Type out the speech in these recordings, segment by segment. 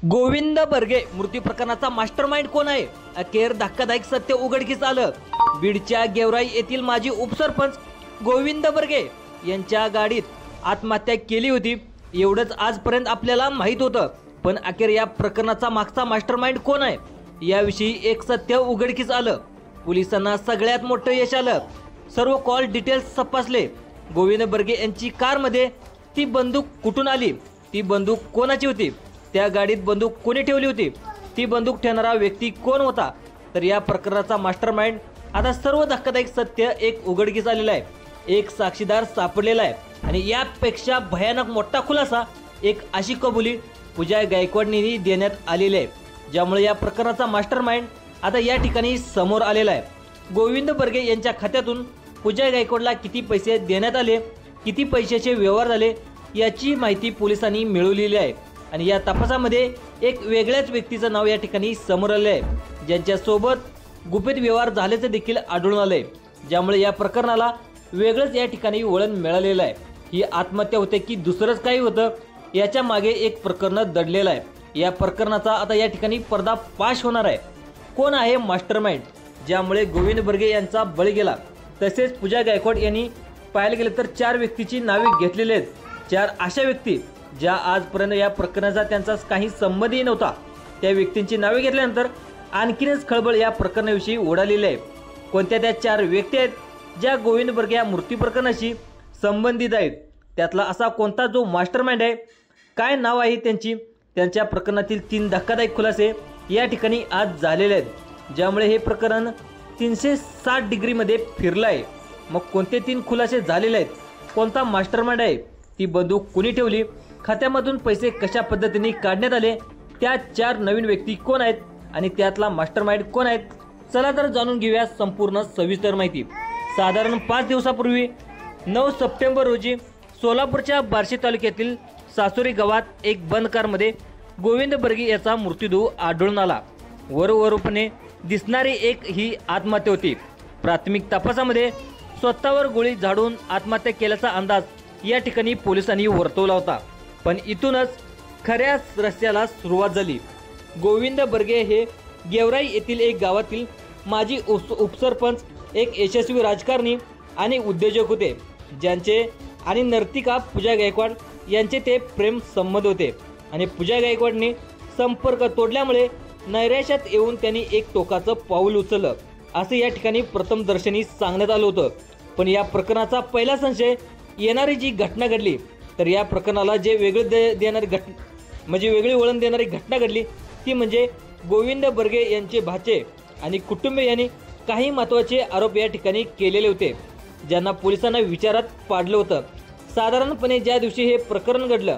गोविंद बर्गे मृत्यू प्रकरणाचा मास्टरमाइंड कोण आहे? अखेर धक्कादायक सत्य उघडकीस आलं। बीडच्या गेवराई येथील माजी उपसरपंच गोविंद बर्गे यांच्या गाडीत आत्महत्या केली होती एवढंच आजपर्यंत आपल्याला माहित होतं, पण अखेर या प्रकरणाचा मागचा मास्टरमाइंड कोण आहे याविषयी एक सत्य उघडकीस आलं। पोलिसांना सगळ्यात मोठं यश आलं। सर्व कॉल डिटेल्स तपासले। गोविंद बर्गे यांची कारमध्ये ती बंदूक कुठून आली, ती बंदूक कोणाची होती, त्या गाडीत बंदूक कोणी ठेवली होती, ती बंदूक ठेवणारा व्यक्ती कोण होता, तर या प्रकरणाचा मास्टरमाइंड आता सर्व धक्कादायक सत्य एक उघडकीस आलेलं आहे। एक साक्षीदार सापडलेला आहे आणि यापेक्षा भयानक मोठा खुलासा एक अशी कबुली पूजा गायकवाडनी देण्यात आलेली आहे, ज्यामुळे या प्रकरणाचा मास्टरमाइंड आता या ठिकाणी समोर आलेला आहे। गोविंद बर्गे यांच्या खात्यातून पूजा गायकवाडला किती पैसे देण्यात आले, किती पैशाचे व्यवहार झाले याची माहिती पोलिसांनी मिळवलेली आहे आणि या तपासामध्ये एक वेगळ्याच व्यक्तीचं नाव या ठिकाणी समोर आले आहे, ज्यांच्या सोबत गुपित व्यवहार झाल्याचे देखील आढळून आले, ज्यामुळे या प्रकरणाला वेगळंच या ठिकाणी वळण मिळालेलं आहे। ही आत्महत्या होते की दुसरंच काही होतं याच्या मागे एक प्रकरण दडलेलं आहे। या प्रकरणाचा आता या ठिकाणी पर्दाफाश होणार आहे। कोण आहे मास्टरमाइंड ज्यामुळे गोविंद बर्गे यांचा बळी गेला? तसेच पूजा गायकवाड यांनी पाहायला गेलं तर 4 व्यक्तीची नावे घेतलेली आहेत। 4 अशा व्यक्ती ज्या आजपर्यंत या प्रकरणाचा त्यांचा काही संबंधही नव्हता, त्या व्यक्तींची नावे घेतल्यानंतर आणखीनच खळबळ या प्रकरणाविषयी उडालेली आहे। कोणत्या त्या 4 व्यक्ती आहेत ज्या गोविंद बर्गे या मृत्यू प्रकरणाशी संबंधित आहेत? त्यातला असा कोणता जो मास्टरमाइंड आहे, काय नाव आहे त्यांची? त्यांच्या प्रकरणातील 3 धक्कादायक खुलासे या ठिकाणी आज झालेले आहेत, ज्यामुळे हे प्रकरण 360 डिग्रीमध्ये फिरलं आहे। मग कोणते 3 खुलासे झालेले आहेत? कोणता मास्टरमाइंड आहे? ती बंदूक कुणी ठेवली? खात्यामधून पैसे कशा पद्धतीने काढण्यात आले? त्या 4 नवीन व्यक्ती कोण आहेत आणि त्यातला मास्टरमाइंड कोण आहेत? चला तर जाणून घेऊया संपूर्ण सविस्तर माहिती। साधारण 5 दिवसापूर्वी 9 सप्टेंबर रोजी सोलापूरच्या बार्शी तालुक्यातील सासुरी गावात एक बंद कारमध्ये गोविंद बर्गे याचा मृतदेह आढळून आला। वरवरपणे दिसणारी एक ही आत्महत्या होती। प्राथमिक तपासामध्ये स्वतःवर गोळी झाडून आत्महत्या केल्याचा अंदाज या ठिकाणी पोलिसांनी वर्तवला होता, पण इथूनच खऱ्या रस्त्याला सुरुवात झाली। गोविंद बर्गे हे गेवराई येथील एक गावातील माजी उपसरपंच, एक यशस्वी राजकारणी आणि उद्योजक होते, ज्यांचे आणि नर्तिका पूजा गायकवाड यांचे ते प्रेम संबंध होते आणि पूजा गायकवाडने संपर्क तोडल्यामुळे नैराश्यात येऊन त्यांनी एक टोकाचं पाऊल उचललं असं या ठिकाणी प्रथमदर्शनी सांगण्यात आलं होतं। पण या प्रकरणाचा पहिला संशय येणारी जी घटना घडली, तर या प्रकरणाला जे वेगळी वळण देणारी घटना घडली ती म्हणजे गोविंद बर्गे यांचे भाचे आणि कुटुंबीय यांनी काही महत्त्वाचे आरोप या ठिकाणी केलेले होते, ज्यांना पोलिसांना विचारात पाडलं होतं। साधारणपणे ज्या दिवशी हे प्रकरण घडलं,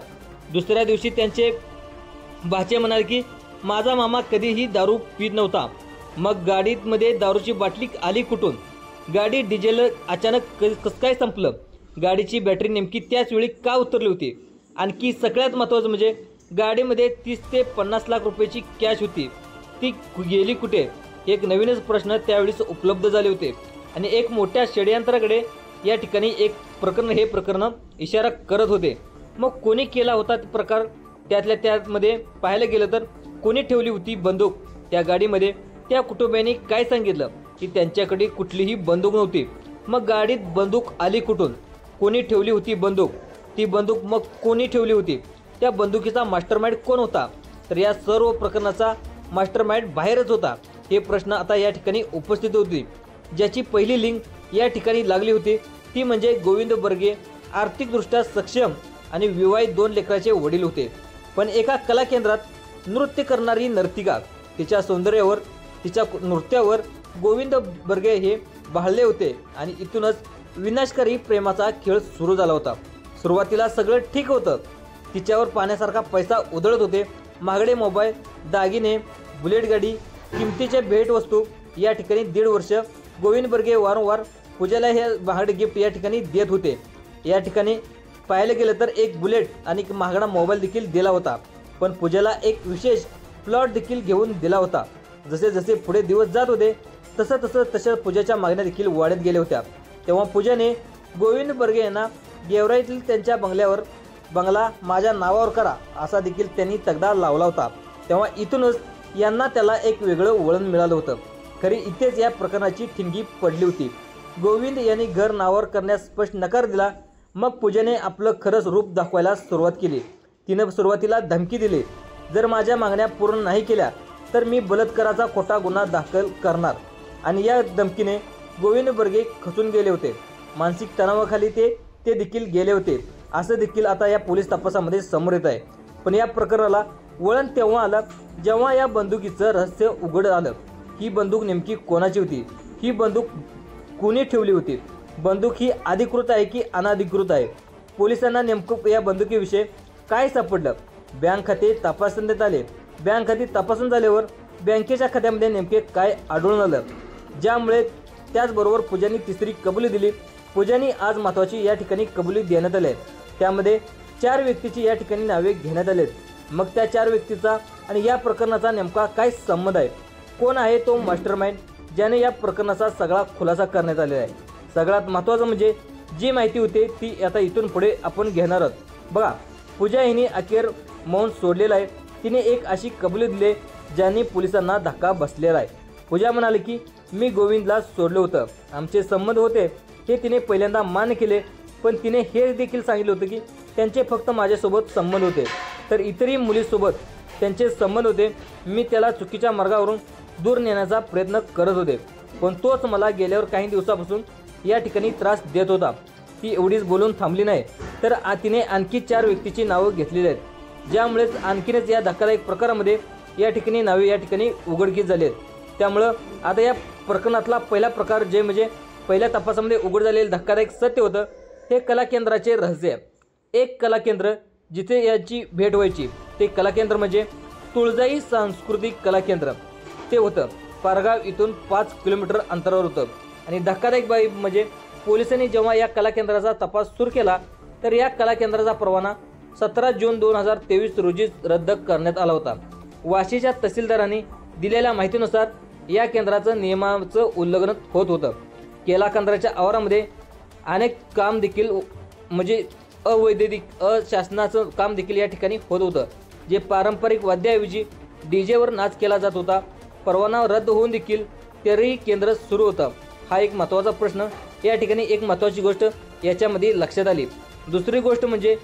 दुसऱ्या दिवशी त्यांचे भाचे म्हणाले की माझा मामा कधीही दारू पीत नव्हता। मग गाडीमध्ये दारूची बाटली आली कुठून? गाडी डिझेल अचानक कसं काय संपलं? गाडीची बॅटरी नेमकी त्याच वेळी का उतरली होती? आणखी सगळ्यात महत्त्वाचं म्हणजे गाडीमध्ये 30 ते 50 लाख रुपयाची कॅश होती, ती गेली कुठे? एक नवीनच प्रश्न त्यावेळेस उपलब्ध झाले होते आणि एक मोठ्या षडयंत्राकडे या ठिकाणी हे प्रकरण इशारा करत होते। मग कोणी केला होता प्रकार? त्यामध्ये पाहायला गेलं तर कोणी ठेवली होती बंदूक त्या गाडीमध्ये? त्या कुटुंबियांनी काय सांगितलं की त्यांच्याकडे कुठलीही बंदूक नव्हती। मग गाडीत बंदूक आली कुठून? कोणी ठेवली होती बंदूक? ती बंदूक मग कोणी ठेवली होती? त्या बंदुकीचा मास्टरमाइंड कोण होता? तर या सर्व प्रकरणाचा मास्टरमाइंड बाहेरच होता, हे प्रश्न आता या ठिकाणी उपस्थित होते। ज्याची पहिली लिंक या ठिकाणी लागली होती ती म्हणजे गोविंद बर्गे आर्थिकदृष्ट्या सक्षम आणि विवाहित 2 लेकराचे वडील होते, पण एका कला केंद्रात नृत्य करणारी नर्तिका, तिच्या सौंदर्यावर, तिच्या नृत्यावर गोविंद बर्गे हे भाळले होते आणि इथूनच विनाशकारी प्रेमाचा खेळ सुरू झाला होता। सुरुवातीला सगळं ठीक होतं, तिच्यावर पाण्यासारखा पैसा उधळत होते, महागडे मोबाईल, दागिने, बुलेट गाडी, किमतीच्या भेटवस्तू। या ठिकाणी 1.5 वर्ष गोविंद बर्गे वारंवार पूजाला हे महागडे गिफ्ट या ठिकाणी देत होते। या ठिकाणी पाहायला गेलं तर एक बुलेट आणि एक महागडा मोबाईल देखील दिला होता, पण पूजाला एक विशेष प्लॉट देखील घेऊन दिला होता। जसे जसे पुढे दिवस जात होते तसं पूजाच्या मागण्या देखील वाढत गेल्या होत्या। तेव्हा पूजाने गोविंद बर्गे यांना गेवराईतील त्यांच्या बंगला माझ्या नावावर करा असा देखील त्यांनी तगडा लावला होता। तेव्हा इथूनच यांना त्याला एक वेगळं वळण मिळालं होतं. खरी इथेच या प्रकरणाची ठिणगी पडली होती. गोविंद यांनी घर नावावर करण्यास स्पष्ट नकार दिला. मग पूजाने आपलं खरंच रूप दाखवायला सुरुवात केली. तिनं सुरुवातीला धमकी दिली, जर माझ्या मागण्या पूर्ण नाही केल्या तर मी बलात्काराचा खोटा गुन्हा दाखल करणार. आणि या धमकीने गोविंद बर्गे खचून गेले होते. मानसिक तणावाखाली ते देखील गेले होते, असं देखील आता या पोलीस तपासामध्ये समोर येत आहे. पण या प्रकरणाला वळण तेव्हा आलं जेव्हा या बंदुकीचं रहस्य उघड आलं. ही बंदूक नेमकी कोणाची होती? ही बंदूक कोणी ठेवली होती? बंदूक ही अधिकृत आहे की अनधिकृत आहे? पोलिसांना नेमकं या बंदुकीविषयी काय सापडलं? बँक खाते तपासण्यात आले. बँक खाते तपासून झाल्यावर बँकेच्या खात्यामध्ये नेमके काय आढळून आलं, ज्यामुळे त्याचबरोबर पूजानी तिसरी कबुली दिली. पूजानी आज महत्त्वाची या ठिकाणी कबुली देण्यात आली. त्यामध्ये 4 व्यक्तीची या ठिकाणी नावे घेण्यात आलेत. मग त्या 4 व्यक्तीचा आणि या प्रकरणाचा नेमका काय संबंध आहे? कोण आहे तो मास्टरमाइंड ज्याने या प्रकरणाचा सगळा खुलासा करण्यात आलेला आहे? सगळ्यात महत्त्वाचं म्हणजे जी माहिती होती ती आता इथून पुढे आपण घेणार आहोत. बघा, पूजा हिने अखेर मौन सोडलेलं आहे. तिने एक अशी कबुली दिली ज्याने पोलिसांना धक्का बसलेला आहे. पूजा म्हणाली की मी गोविंदला सोडलं होतं, आमचे संबंध होते हे तिने पहिल्यांदा मान्य केले. पण तिने हे देखील सांगितलं होतं की त्यांचे फक्त माझ्यासोबत संबंध होते, तर इतरही मुलीसोबत त्यांचे संबंध होते. मी त्याला चुकीच्या मार्गावरून दूर नेण्याचा प्रयत्न करत होते, पण तोच मला गेल्यावर काही दिवसापासून या ठिकाणी त्रास देत होता. ती एवढीच बोलून थांबली नाही, तर तिने आणखी 4 व्यक्तीची नावं घेतलेली आहेत, ज्यामुळेच आणखीनच या धक्कादायक प्रकारामध्ये या ठिकाणी नावे या ठिकाणी उघडकीस झाली आहेत. त्यामुळं आता या प्रकरणातला पहिला प्रकार जे म्हणजे पहिल्या तपासामध्ये उघड झालेलं धक्कादायक सत्य होतं, हे कला केंद्राचे रहस्य. एक कला केंद्र जिथे याची भेट व्हायची ते कला केंद्र म्हणजे तुळजाई सांस्कृतिक कला केंद्र. ते होतं पारगाव इथून 5 किलोमीटर अंतरावर होतं. आणि धक्कादायक बाब म्हणजे पोलिसांनी जेव्हा या कला केंद्राचा तपास सुरू केला तर या कला केंद्राचा परवाना 17 जून 2023 रोजी रद्द करण्यात आला होता. वाशीच्या तहसीलदारांनी दिलेल्या माहितीनुसार या केंद्राचं नियमाचं उल्लंघन होत होतं. कला केंद्राच्या आवारामध्ये अनेक काम देखील म्हणजे अवैधिक अशासनाचं काम देखील या ठिकाणी होत होतं, जे पारंपरिक वाद्याऐवजी डीजेवर नाच केला जात होता. परवाना रद्द होऊन देखील तरीही केंद्र सुरू होतं. हा एक महत्त्वाचा प्रश्न. या ठिकाणी एक महत्त्वाची गोष्ट याच्यामध्ये लक्षात आली. दुसरी गोष्ट म्हणजे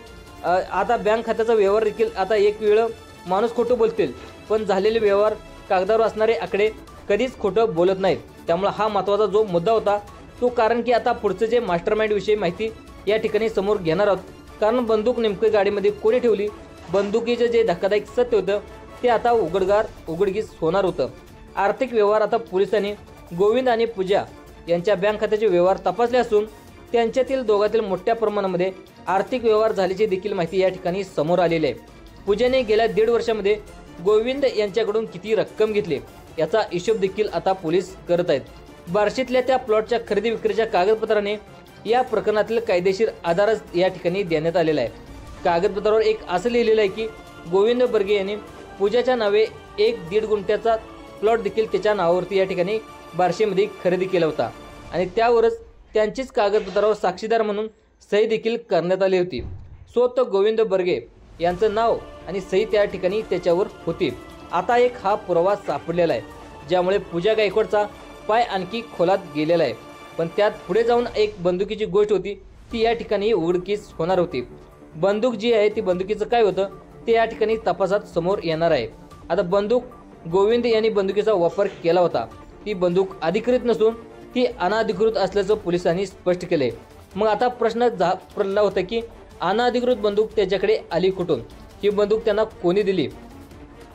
आता बँक खात्याचा व्यवहार देखील आता एक वेळ माणूस खोटं बोलतील, पण झालेले व्यवहार कागदावर असणारे आकडे कधीच खोटं बोलत नाहीत. त्यामुळे हा महत्त्वाचा जो मुद्दा होता तो, कारण की आता पुढचं जे मास्टरमाइंड विषयी माहिती या ठिकाणी समोर घेणार आहोत. कारण बंदूक नेमकी गाडीमध्ये कोणी ठेवली, बंदुकीचं जे धक्कादायक सत्य होतं ते आता उघडकीस होणार होतं. आर्थिक व्यवहार आता पोलिसांनी गोविंद आणि पूजा यांच्या बँक खात्याचे व्यवहार तपासले असून त्यांच्यातील दोघांतील मोठ्या प्रमाणामध्ये आर्थिक व्यवहार झाल्याची देखील माहिती या ठिकाणी समोर आलेली आहे. पूजाने गेल्या 1.5 वर्षामध्ये गोविंद यांच्याकडून किती रक्कम घेतली याचा हिशोब देखील आता पोलीस करत आहेत. बार्शीतल्या त्या प्लॉटच्या खरेदी विक्रीच्या कागदपत्राने या प्रकरणातील कायदेशीर आधारच या ठिकाणी देण्यात आलेला आहे. कागदपत्रावर एक असं लिहिलेलं आहे की गोविंद बर्गे यांनी पूजाच्या नावे 1.5 गुंठ्याचा प्लॉट देखील त्याच्या नावावरती या ठिकाणी बार्शीमध्ये खरेदी केला होता आणि त्यावरच त्यांचीच कागदपत्रावर साक्षीदार म्हणून सही देखील करण्यात आली होती. स्वतः गोविंद बर्गे यांचं नाव आणि सही त्या ठिकाणी त्याच्यावर होती. आता एक हा पुरावा सापडलेला आहे, ज्यामुळे पूजा गायकवाडचा पाय आणखी खोलात गेलेला आहे. पण त्यात पुढे जाऊन एक बंदुकीची गोष्ट होती ती या ठिकाणी उघडकीस होणार होती. बंदूक जी आहे ती बंदुकीचं काय होतं ते या ठिकाणी तपासात समोर येणार आहे. आता बंदूक गोविंद यांनी बंदुकीचा वापर केला होता. ती बंदूक अधिकृत नसून ती अनधिकृत असल्याचं पोलिसांनी स्पष्ट केले. मग आता प्रश्न पडला होता की अनधिकृत बंदूक त्याच्याकडे आली कुठून? ही बंदूक त्यांना कोणी दिली?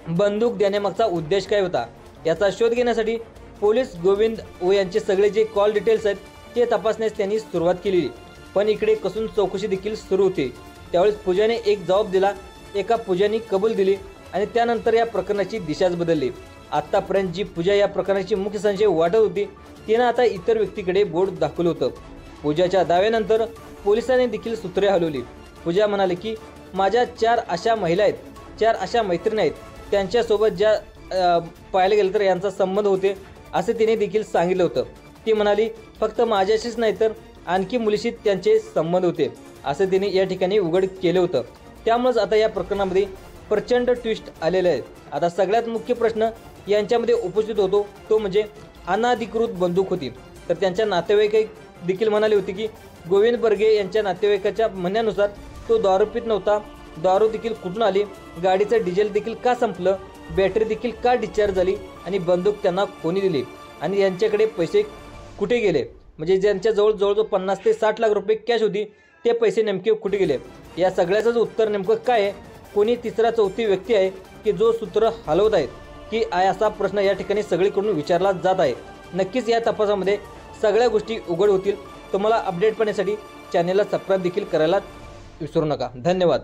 बंदूक देण्यामागचा उद्देश काय होता याचा शोध घेण्यासाठी पोलीस गोविंद व यांचे सगळे जे कॉल डिटेल्स आहेत ते तपासण्यास त्यांनी सुरुवात केली. पण इकडे कसून चौकशी देखील सुरू होती. त्यावेळेस पूजाने एक जबाब दिला, एका पूजाने कबूल दिली आणि त्यानंतर या प्रकरणाची दिशाच बदलली. आत्तापर्यंत जी पूजा या प्रकरणाची मुख्य संशय वाटत होती तिनं आता इतर व्यक्तीकडे बोट दाखवलं होतं. पूजाच्या दाव्यानंतर पोलिसांनी देखील सूत्रे हलवली. पूजा म्हणाली की माझ्या 4 अशा महिला आहेत, 4 अशा मैत्रिणी आहेत, त्यांच्यासोबत ज्या पाहायला गेलं तर यांचा संबंध होते असे तिने देखील सांगितलं होतं. ती म्हणाली फक्त माझ्याशीच नाही तर आणखी मुलीशी त्यांचे संबंध होते असं तिने या ठिकाणी उघड केलं होतं. त्यामुळेच आता या प्रकरणामध्ये प्रचंड ट्विस्ट आलेले आहेत. आता सगळ्यात मुख्य प्रश्न यांच्यामध्ये उपस्थित होतो तो म्हणजे अनाधिकृत बंदूक होती. तर त्यांच्या नातेवाईक देखील म्हणाले होते की गोविंद बर्गे यांच्या नातेवाईकाच्या म्हणण्यानुसार तो दारू पित नव्हता. दारू देखील कुठून आली, गाडीचं डिझेल देखील का संपलं, बॅटरी देखील का डिस्चार्ज झाली आणि बंदूक त्यांना कोणी दिली आणि यांच्याकडे पैसे कुठे गेले. म्हणजे ज्यांच्याजवळ जवळजवळ 50 ते 60 लाख रुपये कॅश होती ते पैसे नेमके कुठे गेले. या सगळ्याचंच उत्तर नेमकं काय आहे, कोणी तिसरा चौथी व्यक्ती आहे की जो सूत्र हलवत आहेत की असा प्रश्न या ठिकाणी सगळीकडून विचारला जात आहे. नक्कीच या तपासामध्ये सगळ्या गोष्टी उघड होतील. तुम्हाला अपडेट पाहण्यासाठी चॅनेलला सबस्क्राईब देखील करायला विसरू नका. धन्यवाद.